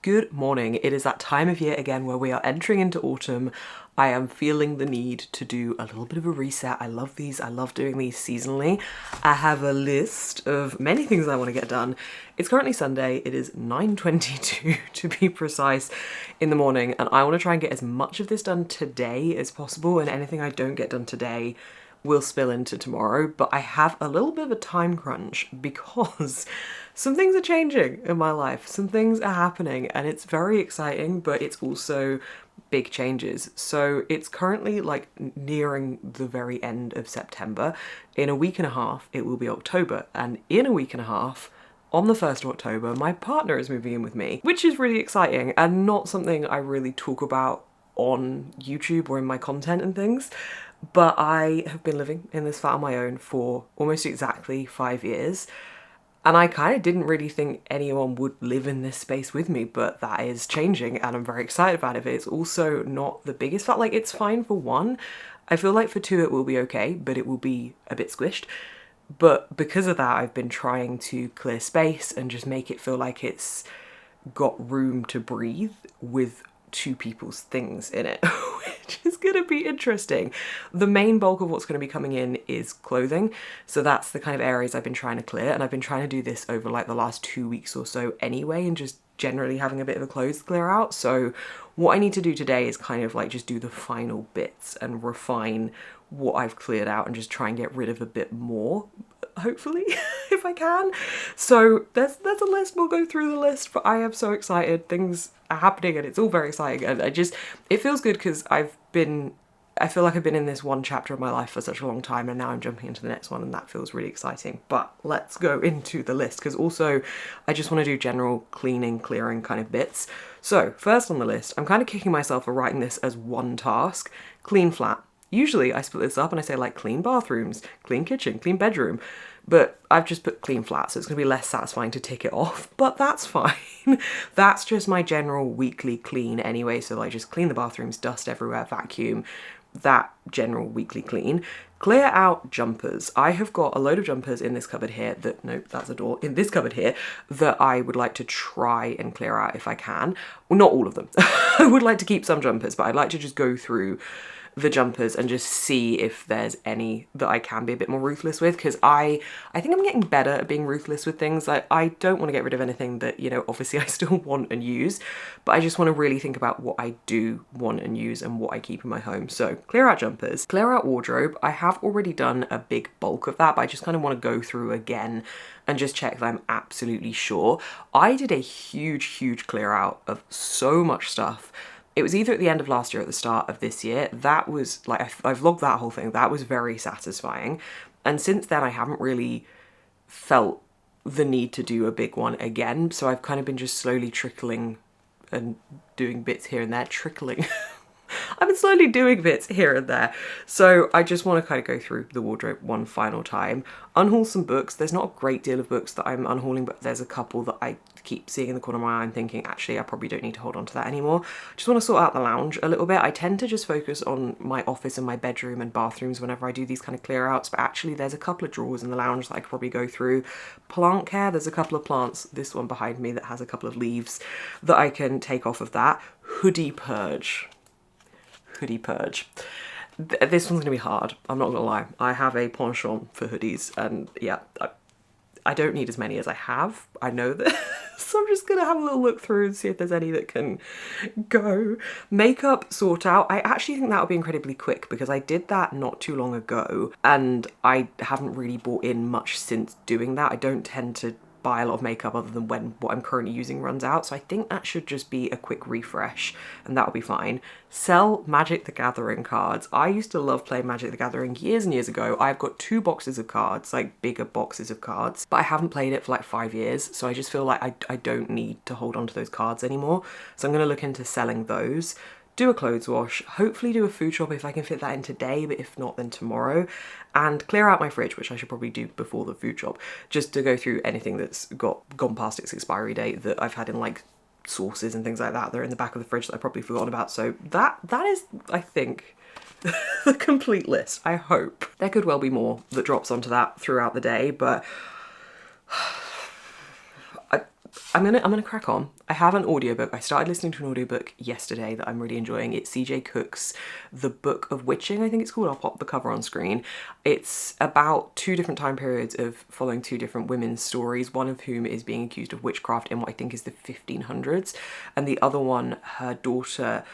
Good morning. It is that time of year again where we are entering into autumn. I am feeling the need to do a little bit of a reset. I love these. I love doing these seasonally. I have a list of many things I want to get done. It's currently Sunday. It is 9:22 to be precise in the morning, and I want to try and get as much of this done today as possible, and anything I don't get done today will spill into tomorrow. But I have a little bit of a time crunch because some things are changing in my life. Some things are happening and it's very exciting, but it's also big changes. So it's currently like nearing the very end of September. In a week and a half, it will be October. And in a week and a half, on the 1st of October, my partner is moving in with me, which is really exciting and not something I really talk about on YouTube or in my content and things. But I have been living in this flat on my own for almost exactly 5 years. And I kind of didn't really think anyone would live in this space with me, but that is changing and I'm very excited about it. But it's also not the biggest flat. Like, it's fine for one. I feel like for two it will be okay, but it will be a bit squished. But because of that, I've been trying to clear space and just make it feel like it's got room to breathe with two people's things in it, which is going to be interesting. The main bulk of what's going to be coming in is clothing, so that's the kind of areas I've been trying to clear, and I've been trying to do this over like the last 2 weeks or so anyway, and just generally having a bit of a clothes clear out. So what I need to do today is kind of like just do the final bits and refine what I've cleared out and just try and get rid of a bit more, hopefully, if I can. So there's a list. We'll go through the list, but I am so excited. Things are happening and it's all very exciting, and it feels good because I feel like I've been in this one chapter of my life for such a long time, and now I'm jumping into the next one, and that feels really exciting. But let's go into the list, because also I just want to do general cleaning, clearing kind of bits. So first on the list, I'm kind of kicking myself for writing this as one task: clean flat. Usually I split this up and I say like clean bathrooms, clean kitchen, clean bedroom, but I've just put clean flat, so it's going to be less satisfying to tick it off, but that's fine. That's just my general weekly clean anyway, so like just clean the bathrooms, dust everywhere, vacuum, that general weekly clean. Clear out jumpers. I have got a load of jumpers in this cupboard here that, nope, that's a door, in this cupboard here that I would like to try and clear out if I can. Well, not all of them. I would like to keep some jumpers, but I'd like to just go through the jumpers and just see if there's any that I can be a bit more ruthless with, because I think I'm getting better at being ruthless with things. I don't want to get rid of anything that, you know, obviously I still want and use, but I just want to really think about what I do want and use and what I keep in my home. So clear out jumpers, clear out wardrobe. I have already done a big bulk of that, but I just kind of want to go through again and just check that I'm absolutely sure. I did a huge clear out of so much stuff. It was either at the end of last year or at the start of this year. That was like, I vlogged that whole thing. That was very satisfying. And since then, I haven't really felt the need to do a big one again. So I've kind of been just slowly trickling and doing bits here and there. Trickling. I've been slowly doing bits here and there. So I just want to kind of go through the wardrobe one final time. Unhaul some books. There's not a great deal of books that I'm unhauling, but there's a couple that I keep seeing in the corner of my eye and thinking, actually, I probably don't need to hold on to that anymore. Just want to sort out the lounge a little bit. I tend to just focus on my office and my bedroom and bathrooms whenever I do these kind of clear outs, but actually there's a couple of drawers in the lounge that I could probably go through. Plant care, there's a couple of plants, this one behind me that has a couple of leaves that I can take off of that. Hoodie purge. Hoodie purge. This one's gonna be hard, I'm not gonna lie. I have a penchant for hoodies, and yeah, I don't need as many as I have. I know that. So I'm just gonna have a little look through and see if there's any that can go. Makeup sort out. I actually think that would be incredibly quick because I did that not too long ago and I haven't really bought in much since doing that. I don't tend to buy a lot of makeup other than when what I'm currently using runs out, so I think that should just be a quick refresh and that'll be fine. Sell Magic the Gathering cards. I used to love playing Magic the Gathering years and years ago. I've got 2 boxes of cards, like bigger boxes of cards, but I haven't played it for like 5 years, so I just feel like I don't need to hold on to those cards anymore. So I'm going to look into selling those. Do a clothes wash, hopefully do a food shop if I can fit that in today, but if not then tomorrow, and clear out my fridge, which I should probably do before the food shop, just to go through anything that's gone past its expiry date that I've had in like sauces and things like that. They're in the back of the fridge that I've probably forgotten about. So that is, I think, the complete list. I hope. There could well be more that drops onto that throughout the day, but I'm gonna crack on. I have an audiobook. I started listening to an audiobook yesterday that I'm really enjoying. It's CJ Cook's The Book of Witching, I think it's called. I'll pop the cover on screen. It's about 2 different time periods of following 2 different women's stories, one of whom is being accused of witchcraft in what I think is the 1500s, and the other one, her daughter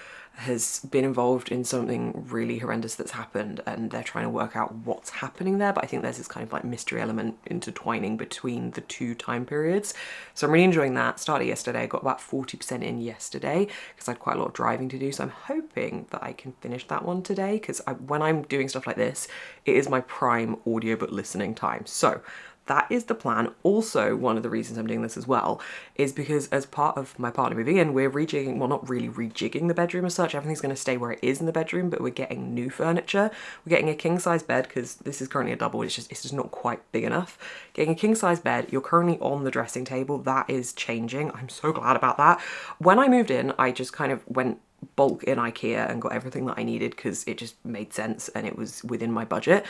has been involved in something really horrendous that's happened, and they're trying to work out what's happening there. But I think there's this kind of like mystery element intertwining between the 2 time periods. So I'm really enjoying that. Started yesterday, I got about 40% in yesterday because I had quite a lot of driving to do. So I'm hoping that I can finish that one today, because when I'm doing stuff like this, it is my prime audiobook listening time. So that is the plan. Also, one of the reasons I'm doing this as well is because as part of my partner moving in, we're rejigging, well, not really rejigging the bedroom as such. Everything's going to stay where it is in the bedroom, but we're getting new furniture. We're getting a king size bed because this is currently a double. It's just not quite big enough. Getting a king size bed. You're currently on the dressing table. That is changing. I'm so glad about that. When I moved in, I just kind of went bulk in IKEA and got everything that I needed because it just made sense and it was within my budget.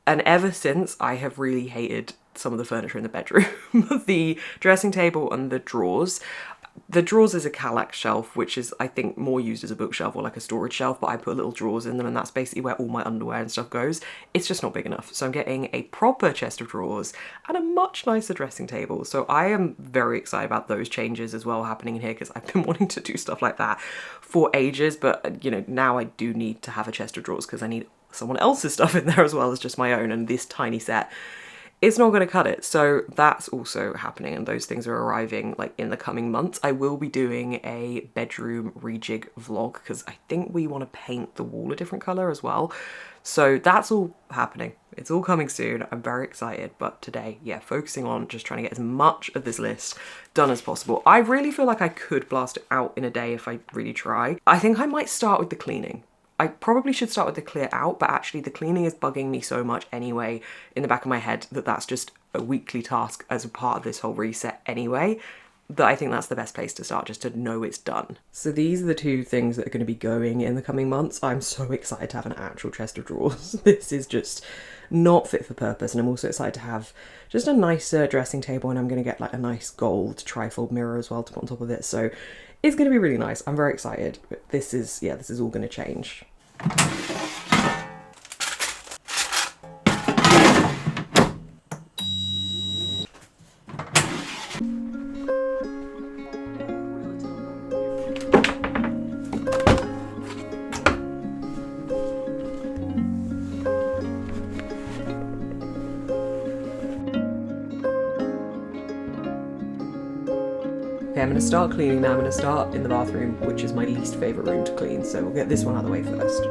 And ever since, I have really hated some of the furniture in the bedroom. The dressing table and the drawers. The drawers is a Kallax shelf, which is, I think, more used as a bookshelf or like a storage shelf, but I put little drawers in them and that's basically where all my underwear and stuff goes. It's just not big enough. So I'm getting a proper chest of drawers and a much nicer dressing table. So I am very excited about those changes as well happening in here, because I've been wanting to do stuff like that for ages. But, you know, now I do need to have a chest of drawers because I need someone else's stuff in there as well as just my own, and this tiny set, it's not going to cut it. So that's also happening, and those things are arriving like in the coming months. I will be doing a bedroom rejig vlog because I think we want to paint the wall a different colour as well. So that's all happening. It's all coming soon. I'm very excited. But today, yeah, focusing on just trying to get as much of this list done as possible. I really feel like I could blast it out in a day if I really try. I think I might start with the cleaning. I probably should start with the clear out, but actually the cleaning is bugging me so much anyway in the back of my head that that's just a weekly task as a part of this whole reset anyway, that I think that's the best place to start, just to know it's done. So these are the 2 things that are going to be going in the coming months. I'm so excited to have an actual chest of drawers. This is just not fit for purpose, and I'm also excited to have just a nicer dressing table, and I'm going to get like a nice gold trifold mirror as well to put on top of it. So it's going to be really nice. I'm very excited, but this is all going to change. Okay, I'm going to start cleaning now. I'm going to start in the bathroom, which is my least favourite room to clean, so we'll get this one out of the way first.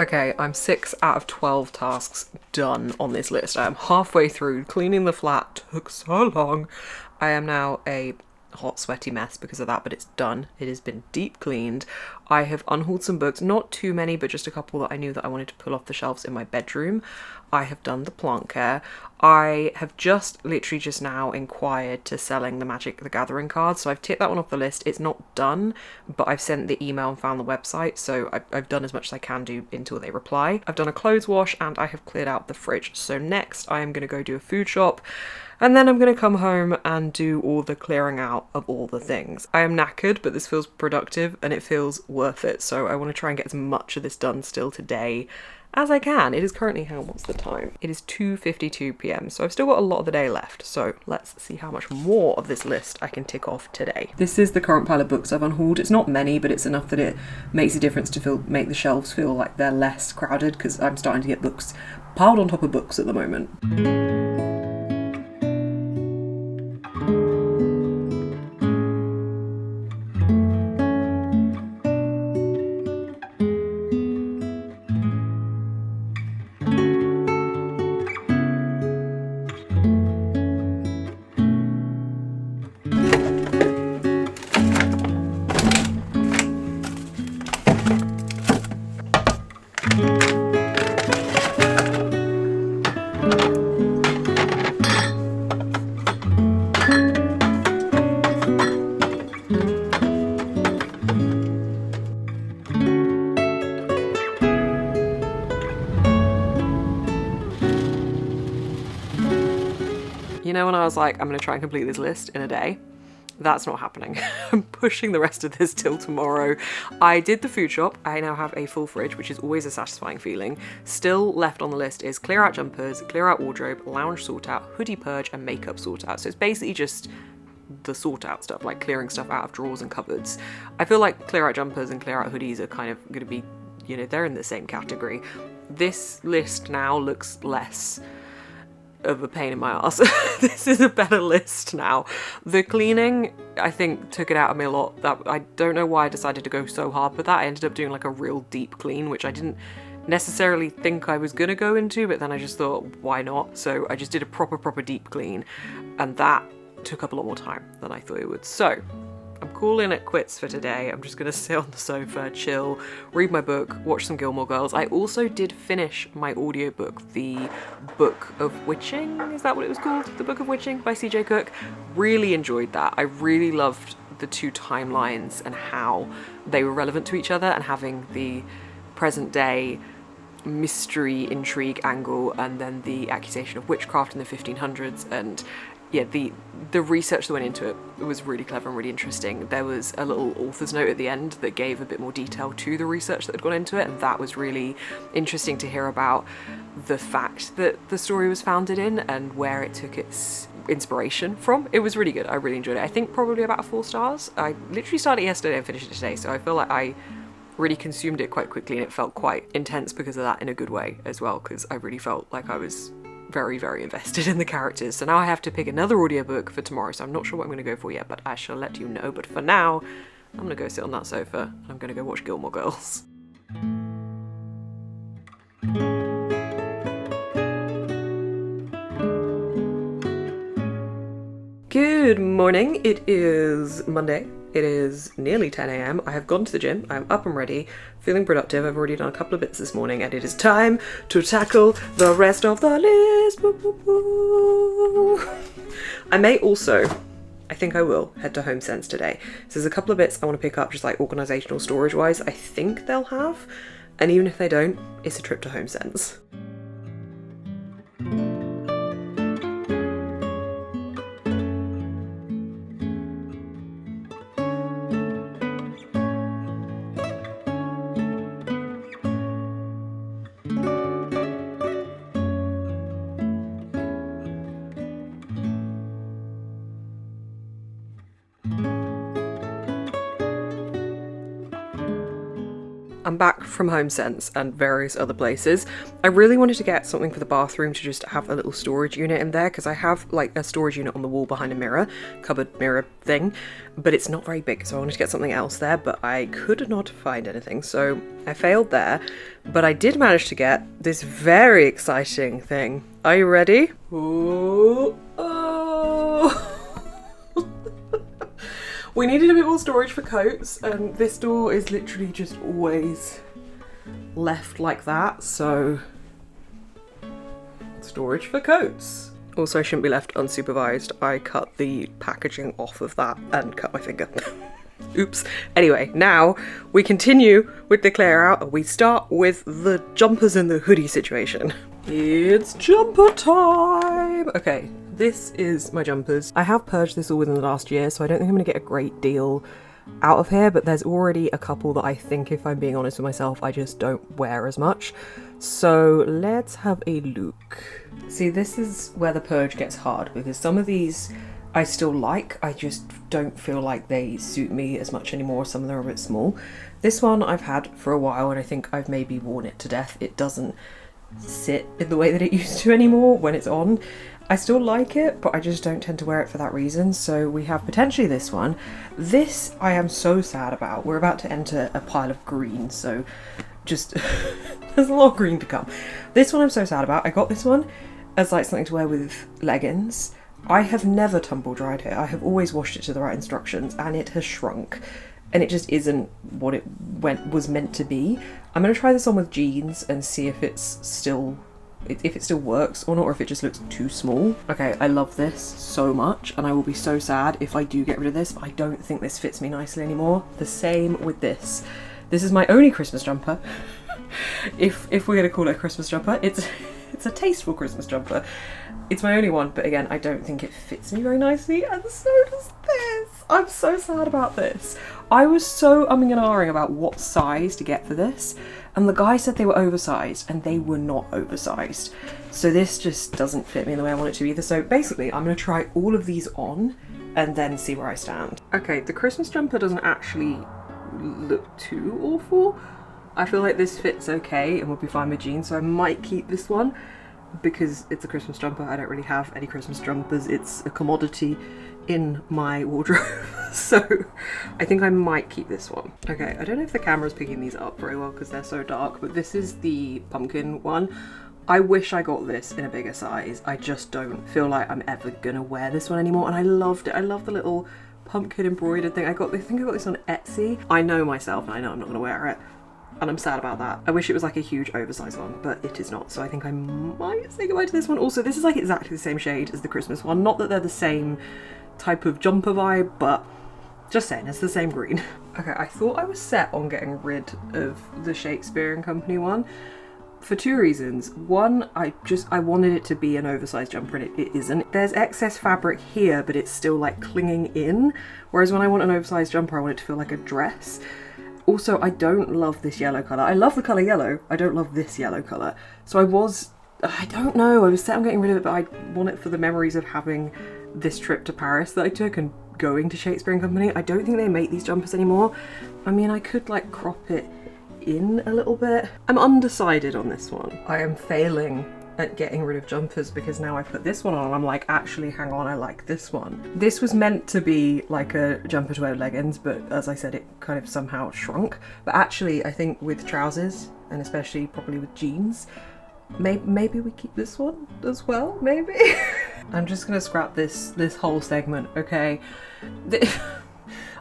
Okay, I'm 6 out of 12 tasks done on this list. I am halfway through. Cleaning the flat took so long. I am now a hot, sweaty mess because of that, but it's done. It has been deep cleaned. I have unhauled some books, not too many, but just a couple that I knew that I wanted to pull off the shelves in my bedroom. I have done the plant care. I have literally just now inquired to selling the Magic the Gathering cards, so I've ticked that one off the list. It's not done, but I've sent the email and found the website, so I've done as much as I can do until they reply. I've done a clothes wash and I have cleared out the fridge. So next I am going to go do a food shop, and then I'm going to come home and do all the clearing out of all the things. I am knackered, but this feels productive and it feels worth it, so I want to try and get as much of this done still today as I can. It is currently, hang on, what's the time? It is 2:52 p.m, so I've still got a lot of the day left, so let's see how much more of this list I can tick off today. This is the current pile of books I've unhauled. It's not many, but it's enough that it makes a difference to make the shelves feel like they're less crowded, because I'm starting to get books piled on top of books at the moment. You know, when I was like, I'm going to try and complete this list in a day, that's not happening. I'm pushing the rest of this till tomorrow. I did the food shop. I now have a full fridge, which is always a satisfying feeling. Still left on the list is clear out jumpers, clear out wardrobe, lounge sort out, hoodie purge, and makeup sort out. So it's basically just the sort out stuff, like clearing stuff out of drawers and cupboards. I feel like clear out jumpers and clear out hoodies are kind of going to be, you know, they're in the same category. This list now looks less of a pain in my ass. This is a better list now. The cleaning, I think, took it out of me a lot. That I don't know why I decided to go so hard with that. I ended up doing like a real deep clean, which I didn't necessarily think I was gonna go into, but then I just thought, why not? So I just did a proper deep clean, and that took up a lot more time than I thought it would. So I'm calling it quits for today. I'm just gonna sit on the sofa, chill, read my book, watch some Gilmore Girls. I also did finish my audiobook, The Book of Witching, is that what it was called? The Book of Witching by CJ Cook. Really enjoyed that. I really loved the two timelines and how they were relevant to each other, and having the present day mystery intrigue angle and then the accusation of witchcraft in the 1500s, and yeah, the research that went into it was really clever and really interesting. There was a little author's note at the end that gave a bit more detail to the research that had gone into it, and that was really interesting to hear about the fact that the story was founded in and where it took its inspiration from. It was really good. I really enjoyed it. I think probably about 4 stars. I literally started yesterday and finished it today, so I feel like I really consumed it quite quickly, and it felt quite intense because of that, in a good way as well, because I really felt like I was very invested in the characters. So now I have to pick another audiobook for tomorrow, so I'm not sure what I'm going to go for yet, but I shall let you know. But for now, I'm going to go sit on that sofa and I'm going to go watch Gilmore Girls. Good morning. It is Monday. It is nearly 10 a.m. I have gone to the gym. I'm up and ready, feeling productive. I've already done a couple of bits this morning, and it is time to tackle the rest of the list. I may also, I think I will, head to HomeSense today. So there's a couple of bits I want to pick up, just like organisational storage wise. I think they'll have, and even if they don't, it's a trip to HomeSense. I'm back from HomeSense and various other places. I really wanted to get something for the bathroom to just have a little storage unit in there, because I have like a storage unit on the wall behind a mirror, cupboard mirror thing, but it's not very big, so I wanted to get something else there, but I could not find anything, so I failed there. But I did manage to get this very exciting thing. Are you ready? Ooh. Oh. We needed a bit more storage for coats, and this door is literally just always left like that, so storage for coats. Also shouldn't be left unsupervised. I cut the packaging off of that and cut my finger. Oops. Anyway, now we continue with the clear out, and we start with the jumpers and the hoodie situation. It's jumper time! Okay, this is my jumpers. I have purged this all within the last year, so I don't think I'm going to get a great deal out of here, but there's already a couple that I think, if I'm being honest with myself, I just don't wear as much. So let's have a look. See, this is where the purge gets hard, because some of these I still like, I just don't feel like they suit me as much anymore. Some of them are a bit small. This one I've had for a while, and I think I've maybe worn it to death. It doesn't sit in the way that it used to anymore when it's on. I still like it, but I just don't tend to wear it for that reason. So we have potentially this one. This I am so sad about. We're about to enter a pile of green, so just there's a lot of green to come. This one I'm so sad about. I got this one as like something to wear with leggings. I have never tumble dried it. I have always washed it to the right instructions, and it has shrunk, and it just isn't what it was meant to be. I'm gonna try this on with jeans and see if it still works or not, or if it just looks too small. Okay, I love this so much, and I will be so sad if I do get rid of this. I don't think this fits me nicely anymore. The same with this. This is my only Christmas jumper. if we're gonna call it a Christmas jumper, it's a tasteful Christmas jumper. It's my only one, but again, I don't think it fits me very nicely, and so does this. I'm so sad about this. I was so umming and ahhing about what size to get for this, and the guy said they were oversized, and they were not oversized. So this just doesn't fit me in the way I want it to either. So basically, I'm gonna try all of these on, and then see where I stand. Okay, the Christmas jumper doesn't actually look too awful. I feel like this fits okay and will be fine with jeans, so I might keep this one because it's a Christmas jumper. I don't really have any Christmas jumpers. It's a commodity in my wardrobe. So I think I might keep this one. Okay, I don't know if the camera's picking these up very well because they're so dark, but this is the pumpkin one. I wish I got this in a bigger size. I just don't feel like I'm ever gonna wear this one anymore, and I loved it. I love the little pumpkin embroidered thing. I think I got this on Etsy. I know myself, and I know I'm not gonna wear it, and I'm sad about that. I wish it was like a huge oversized one, but it is not, so I think I might say goodbye to this one. Also, this is like exactly the same shade as the Christmas one. Not that they're the same type of jumper vibe, but just saying, it's the same green. Okay, I thought I was set on getting rid of the Shakespeare and Company one for two reasons. One, I wanted it to be an oversized jumper, and it isn't. There's excess fabric here, but it's still like clinging in, whereas when I want an oversized jumper, I want it to feel like a dress. Also, I don't love this yellow colour. I love the colour yellow. I don't love this yellow colour. So I don't know, I was set on getting rid of it, but I want it for the memories of having this trip to Paris that I took and going to Shakespeare and Company. I don't think they make these jumpers anymore. I mean, I could like crop it in a little bit. I'm undecided on this one. I am failing at getting rid of jumpers because now I put this one on and I'm like, actually, hang on, I like this one. This was meant to be like a jumper to wear with leggings, but as I said, it kind of somehow shrunk. But actually, I think with trousers, and especially probably with jeans, maybe we keep this one as well, maybe? I'm just gonna scrap this whole segment, okay?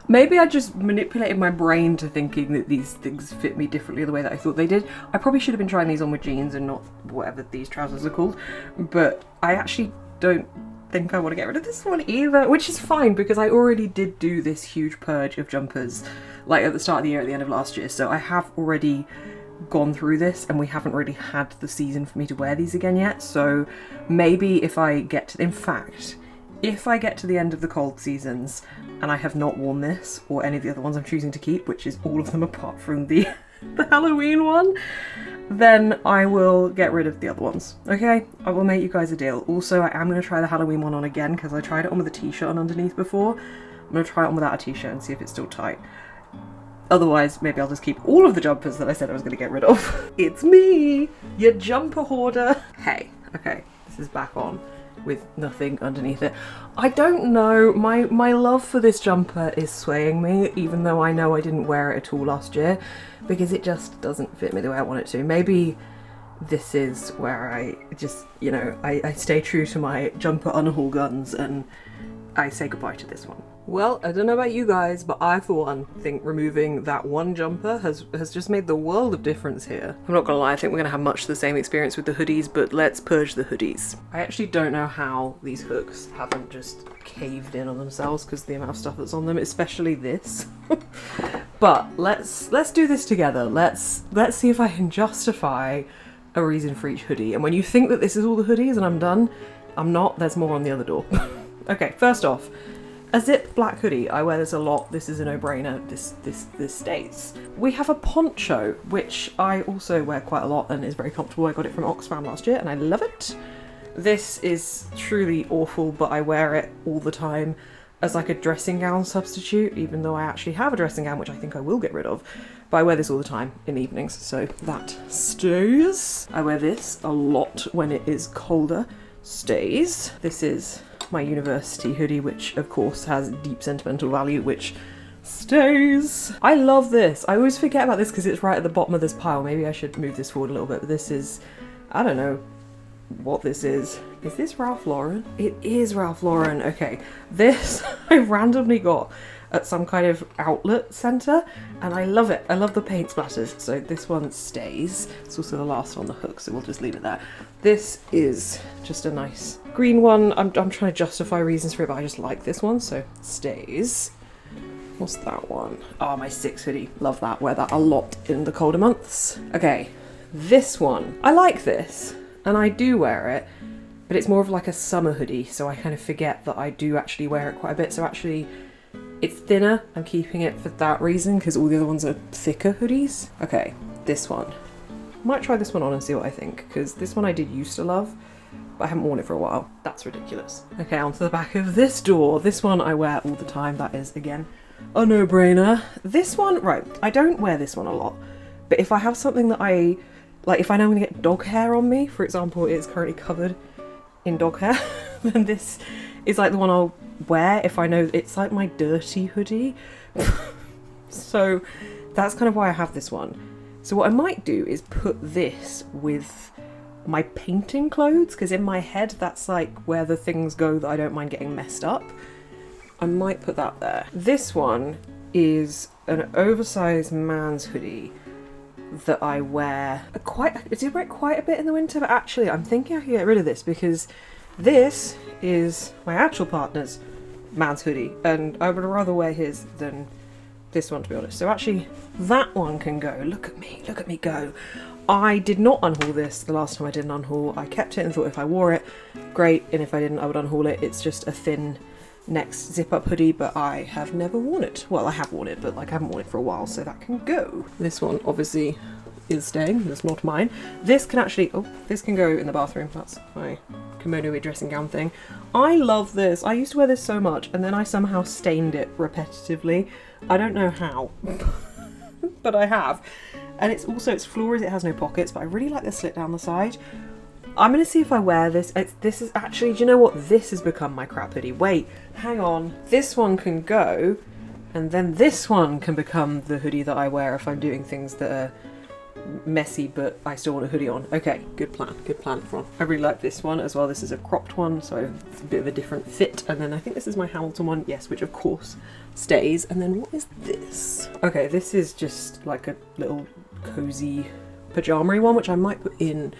Maybe I just manipulated my brain to thinking that these things fit me differently the way that I thought they did. I probably should have been trying these on with jeans and not whatever these trousers are called, but I actually don't think I want to get rid of this one either, which is fine because I already did do this huge purge of jumpers like at the start of the year, at the end of last year, so I have already gone through this and we haven't really had the season for me to wear these again yet. So maybe if I get to, in fact, if I get to the end of the cold seasons and I have not worn this or any of the other ones I'm choosing to keep, which is all of them apart from the Halloween one, then I will get rid of the other ones, okay? I will make you guys a deal. Also, I am going to try the Halloween one on again because I tried it on with a t-shirt on underneath before. I'm going to try it on without a t-shirt and see if it's still tight. Otherwise, maybe I'll just keep all of the jumpers that I said I was going to get rid of. It's me, your jumper hoarder. Hey, okay, this is back on with nothing underneath it. I don't know, my love for this jumper is swaying me, even though I know I didn't wear it at all last year, because it just doesn't fit me the way I want it to. Maybe this is where I just, you know, I stay true to my jumper unhaul guns and I say goodbye to this one. Well, I don't know about you guys, but I for one think removing that one jumper has just made the world of difference here. I'm not gonna lie, I think we're gonna have much the same experience with the hoodies, but let's purge the hoodies. I actually don't know how these hooks haven't just caved in on themselves because the amount of stuff that's on them, especially this. But let's do this together. Let's see if I can justify a reason for each hoodie. And when you think that this is all the hoodies and I'm done, I'm not. There's more on the other door. Okay, first off, a zip black hoodie. I wear this a lot. This is a no-brainer. This stays. We have a poncho, which I also wear quite a lot and is very comfortable. I got it from Oxfam last year and I love it. This is truly awful, but I wear it all the time as like a dressing gown substitute, even though I actually have a dressing gown, which I think I will get rid of. But I wear this all the time in the evenings, so that stays. I wear this a lot when it is colder. Stays. This is my university hoodie, which of course has deep sentimental value, which stays. I love this. I always forget about this because it's right at the bottom of this pile. Maybe I should move this forward a little bit, but this is, I don't know what this is. Is this Ralph Lauren? It is Ralph Lauren. Okay, this I randomly got at some kind of outlet centre and I love it. I love the paint splatters. So this one stays. It's also the last on the hook, so we'll just leave it there. This is just a nice green one. I'm trying to justify reasons for it, but I just like this one, so stays. What's that one? Oh, my 6 hoodie. Love that. Wear that a lot in the colder months. Okay, this one. I like this, and I do wear it, but it's more of like a summer hoodie, so I kind of forget that I do actually wear it quite a bit. So actually, it's thinner. I'm keeping it for that reason, because all the other ones are thicker hoodies. Okay, this one. Might try this one on and see what I think, because this one I did used to love, but I haven't worn it for a while. That's ridiculous. Okay, onto the back of this door. This one I wear all the time. That is, again, a no-brainer. This one, right, I don't wear this one a lot, but if I have something that I, like if I know I'm gonna get dog hair on me, for example, it's currently covered in dog hair, then this is like the one I'll wear if I know it's like my dirty hoodie. So that's kind of why I have this one. So what I might do is put this with my painting clothes, because in my head that's like where the things go that I don't mind getting messed up. I might put that there. This one is an oversized man's hoodie that I wear I do wear it quite a bit in the winter, but actually I'm thinking I can get rid of this because this is my actual partner's man's hoodie and I would rather wear his than this one, to be honest. So actually that one can go. Look at me go. I did not unhaul this the last time I did an unhaul. I kept it and thought if I wore it, great, and if I didn't, I would unhaul it. It's just a thin next zip-up hoodie, but I have never worn it. Well, I have worn it, but like I haven't worn it for a while, so that can go. This one obviously is staying. That's not mine. This can actually, oh, this can go in the bathroom. That's my kimono dressing gown thing. I love this. I used to wear this so much, and then I somehow stained it repetitively. I don't know how, but I have. And it's also, it's floral, it has no pockets, but I really like the slit down the side. I'm gonna see if I wear this. This is actually, do you know what? This has become my crap hoodie. Wait, hang on. This one can go, and then this one can become the hoodie that I wear if I'm doing things that are messy, but I still want a hoodie on. Okay, good plan everyone. I really like this one as well. This is a cropped one, so it's a bit of a different fit. And then I think this is my Hamilton one, yes, which of course stays. And then what is this? Okay, this is just like a little cozy pajama-y one, which I might put in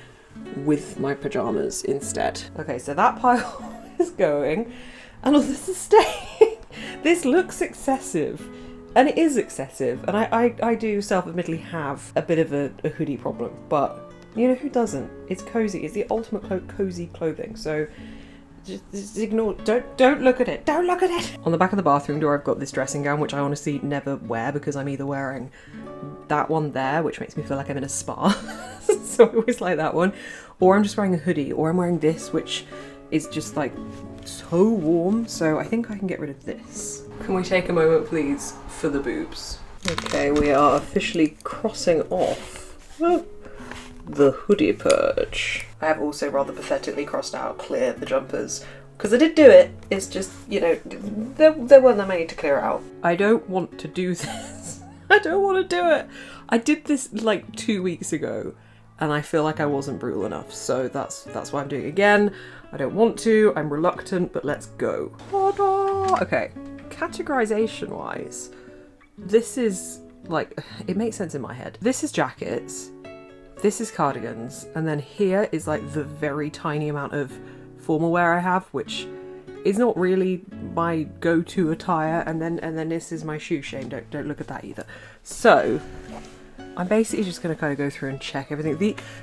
with my pajamas instead. Okay, so that pile is going, and all this is staying. This looks excessive. And it is excessive, and I do self-admittedly have a bit of a hoodie problem, but you know who doesn't? It's cozy. It's the ultimate cozy clothing, so just ignore, don't look at it. Don't look at it! On the back of the bathroom door I've got this dressing gown, which I honestly never wear because I'm either wearing that one there, which makes me feel like I'm in a spa, so I always like that one, or I'm just wearing a hoodie, or I'm wearing this, which is just like so warm, so I think I can get rid of this. Can we take a moment please for the boobs? Okay, we are officially crossing off the hoodie purge. I have also rather pathetically crossed out clear the jumpers, because I did do it, it's just, you know, there weren't that many to clear out. I don't want to do this. I don't want to do it. I did this like 2 weeks ago, and I feel like I wasn't brutal enough, so that's why I'm doing it again. I don't want to, I'm reluctant, but let's go. Ta-da! Okay, categorization wise, this is like, it makes sense in my head. This is jackets, this is cardigans, and then here is like the very tiny amount of formal wear I have, which is not really my go-to attire, and then this is my shoe shame. Don't look at that either. So I'm basically just gonna kind of go through and check everything.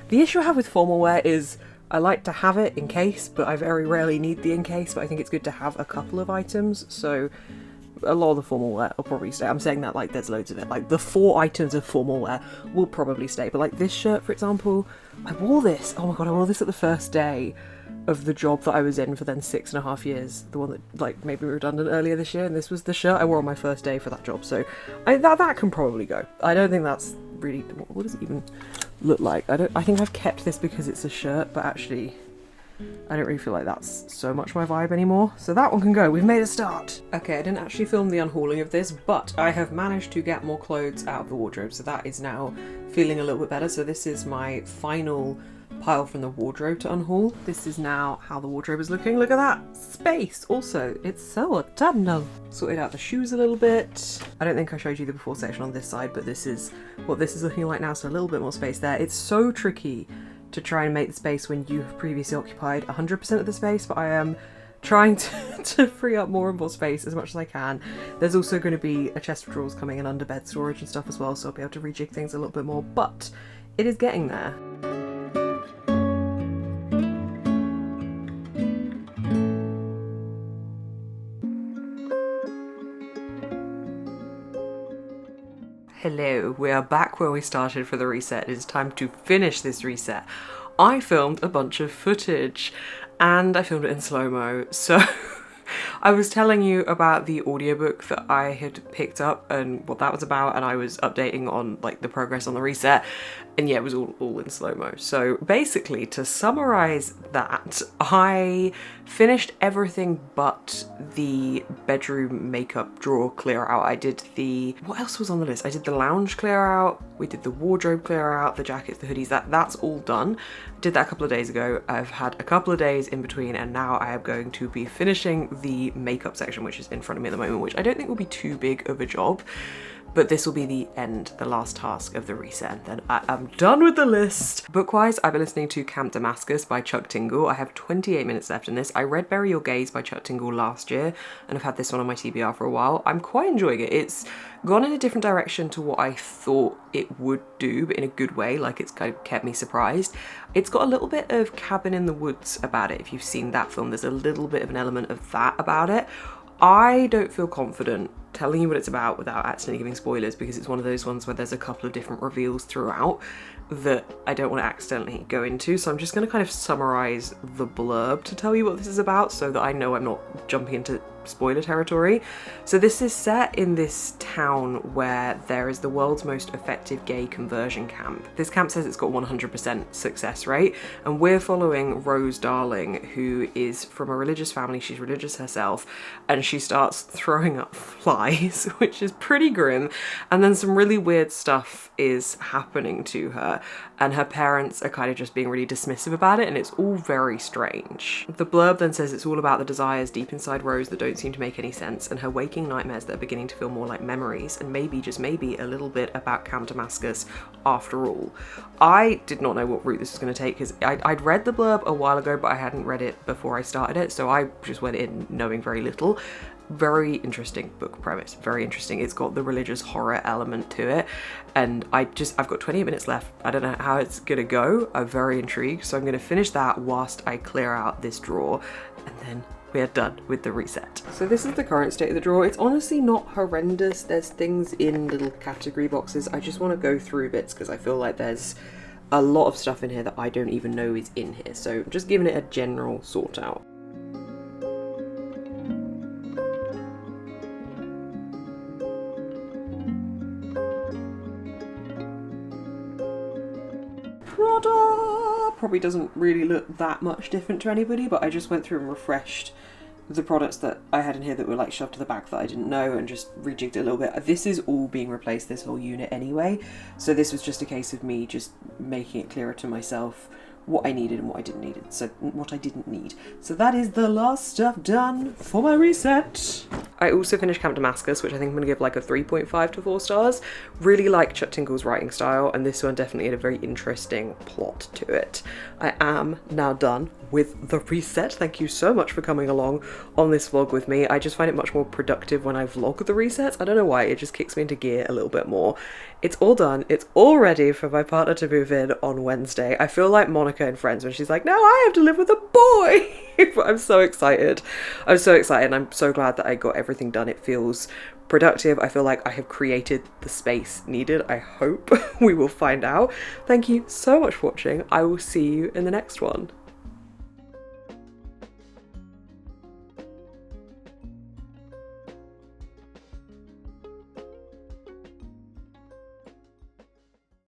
The issue I have with formal wear is I like to have it in case, but I very rarely need the in case, but I think it's good to have a couple of items. So a lot of the formal wear will probably stay. I'm saying that like there's loads of it. Like the 4 items of formal wear will probably stay, but like this shirt, for example, I wore this. Oh my god, I wore this at the first day of the job that I was in for then 6.5 years. The one that like made me redundant earlier this year, and this was the shirt I wore on my first day for that job. So that can probably go. I don't think that's really, what does it even look like? I think I've kept this because it's a shirt, but actually I don't really feel like that's so much my vibe anymore. So that one can go. We've made a start. Okay, I didn't actually film the unhauling of this, but I have managed to get more clothes out of the wardrobe, so that is now feeling a little bit better. So this is my final pile from the wardrobe to unhaul. This is now how the wardrobe is looking. Look at that space. Also, it's so autumnal. Sorted out the shoes a little bit. I don't think I showed you the before section on this side, but this is what this is looking like now, so a little bit more space there. It's so tricky to try and make the space when you have previously occupied 100% of the space, but I am trying to free up more and more space as much as I can. There's also going to be a chest of drawers coming and under bed storage and stuff as well, so I'll be able to rejig things a little bit more, but it is getting there. Hello, we are back where we started for the reset. It is time to finish this reset. I filmed a bunch of footage and I filmed it in slow-mo. So I was telling you about the audiobook that I had picked up and what that was about, and I was updating on like the progress on the reset, and yeah, it was all in slow-mo. So basically, to summarize that, I finished everything but the bedroom makeup drawer clear out. I did the, what else was on the list? I did the lounge clear out, we did the wardrobe clear out, the jackets, the hoodies, that's all done. Did that a couple of days ago. I've had a couple of days in between, and now I am going to be finishing the makeup section, which is in front of me at the moment, which I don't think will be too big of a job. But this will be the end, the last task of the reset, and then I am done with the list. Book-wise, I've been listening to Camp Damascus by Chuck Tingle. I have 28 minutes left in this. I read Bury Your Gaze by Chuck Tingle last year, and I've had this one on my TBR for a while. I'm quite enjoying it. It's gone in a different direction to what I thought it would do, but in a good way, like it's kind of kept me surprised. It's got a little bit of Cabin in the Woods about it. If you've seen that film, there's a little bit of an element of that about it. I don't feel confident telling you what it's about without accidentally giving spoilers, because it's one of those ones where there's a couple of different reveals throughout that I don't want to accidentally go into. So I'm just going to kind of summarize the blurb to tell you what this is about, so that I know I'm not jumping into spoiler territory. So this is set in this town where there is the world's most effective gay conversion camp. This camp says it's got 100% success rate, and we're following Rose Darling, who is from a religious family. She's religious herself, and she starts throwing up flies, which is pretty grim, and then some really weird stuff is happening to her, and her parents are kind of just being really dismissive about it, and it's all very strange. The blurb then says it's all about the desires deep inside Rose that don't seem to make any sense, and her waking nightmares that are beginning to feel more like memories, and maybe, just maybe, a little bit about Camp Damascus after all. I did not know what route this was going to take, because I'd read the blurb a while ago, but I hadn't read it before I started it, so I just went in knowing very little. Very interesting book premise, very interesting. It's got the religious horror element to it, and I've got 28 minutes left. I don't know how it's gonna go. I'm very intrigued, so I'm gonna finish that whilst I clear out this drawer, and then we are done with the reset. So this is the current state of the drawer. It's honestly not horrendous. There's things in little category boxes. I just want to go through bits because I feel like there's a lot of stuff in here that I don't even know is in here, so I'm just giving it a general sort out. Prada probably doesn't really look that much different to anybody, but I just went through and refreshed the products that I had in here that were like shoved to the back that I didn't know and just rejigged it a little bit. This is all being replaced, this whole unit anyway, so this was just a case of me just making it clearer to myself what I needed and what I didn't need. So what I didn't need. So that is the last stuff done for my reset. I also finished Camp Damascus, which I think I'm gonna give like a 3.5 to 4 stars. Really like Chuck Tingle's writing style, and this one definitely had a very interesting plot to it. I am now done with the reset. Thank you so much for coming along on this vlog with me. I just find it much more productive when I vlog the resets. I don't know why, it just kicks me into gear a little bit more. It's all done, it's all ready for my partner to move in on Wednesday. I feel like Monica in Friends when she's like, now I have to live with a boy. But I'm so excited. I'm so excited, and I'm so glad that I got everything done. It feels productive. I feel like I have created the space needed. I hope. We will find out. Thank you so much for watching. I will see you in the next one.